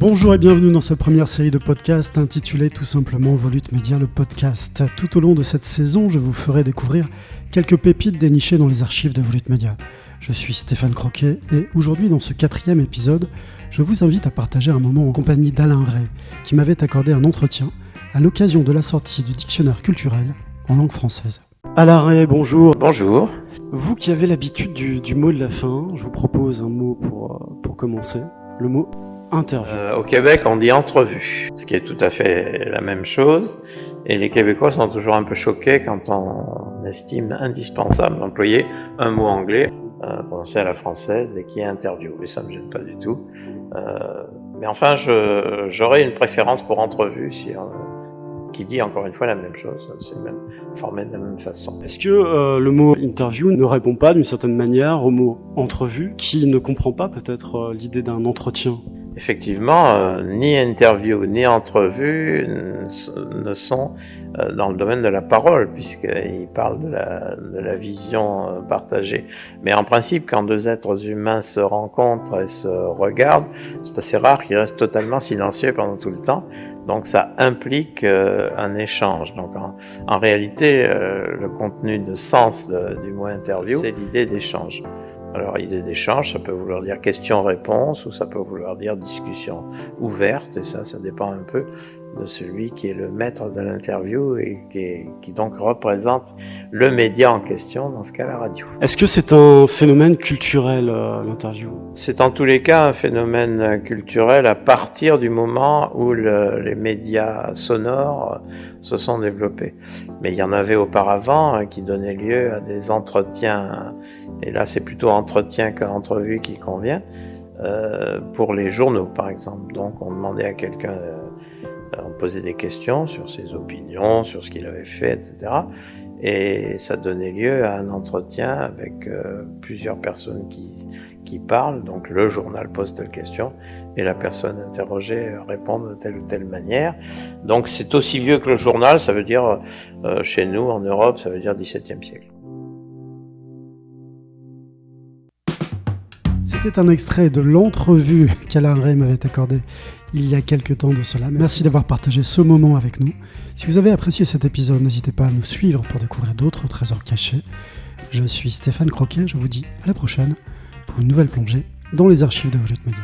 Bonjour et bienvenue dans cette première série de podcasts intitulée tout simplement Volute Média, le podcast. Tout au long de cette saison, je vous ferai découvrir quelques pépites dénichées dans les archives de Volute Média. Je suis Stéphane Croquet et aujourd'hui dans ce 4e épisode, je vous invite à partager un moment en compagnie d'Alain Ray, qui m'avait accordé un entretien à l'occasion de la sortie du dictionnaire culturel en langue française. Alain Ray, bonjour. Bonjour. Vous qui avez l'habitude du mot de la fin, je vous propose un mot pour commencer, le mot interview. Au Québec, on dit entrevue, ce qui est tout à fait la même chose. Et les Québécois sont toujours un peu choqués quand on estime indispensable d'employer un mot anglais prononcé à la française et qui est interview. Et ça me gêne pas du tout. Mais enfin, j'aurais une préférence pour entrevue qui dit encore une fois la même chose. C'est même formé de la même façon. Est-ce que le mot interview ne répond pas d'une certaine manière au mot entrevue, qui ne comprend pas peut-être l'idée d'un entretien ? Effectivement, ni interview ni entrevue ne sont dans le domaine de la parole, puisqu'ils parlent de la vision partagée. Mais en principe, quand deux êtres humains se rencontrent et se regardent, c'est assez rare qu'ils restent totalement silencieux pendant tout le temps. Donc ça implique un échange. Donc en réalité, le contenu de sens du mot interview, c'est l'idée d'échange. Alors, idée d'échange, ça peut vouloir dire question-réponse ou ça peut vouloir dire discussion ouverte. Et ça dépend un peu de celui qui est le maître de l'interview et qui donc représente le média en question, dans ce cas la radio. Est-ce que c'est un phénomène culturel, l'interview ? C'est en tous les cas un phénomène culturel à partir du moment où les médias sonores se sont développés. Mais il y en avait auparavant qui donnaient lieu à des entretiens, et là c'est plutôt entretien qu'entrevue qui convient, pour les journaux par exemple. Donc on demandait à quelqu'un, on posait des questions sur ses opinions, sur ce qu'il avait fait, etc. Et ça donnait lieu à un entretien avec plusieurs personnes qui parlent. Donc le journal pose telle question et la personne interrogée répond de telle ou telle manière. Donc c'est aussi vieux que le journal, ça veut dire chez nous en Europe, ça veut dire 17e siècle. C'était un extrait de l'entrevue qu'Alain Ray m'avait accordée il y a quelques temps de cela. Merci d'avoir partagé ce moment avec nous. Si vous avez apprécié cet épisode, n'hésitez pas à nous suivre pour découvrir d'autres trésors cachés. Je suis Stéphane Croquet, je vous dis à la prochaine pour une nouvelle plongée dans les archives de Volute Média.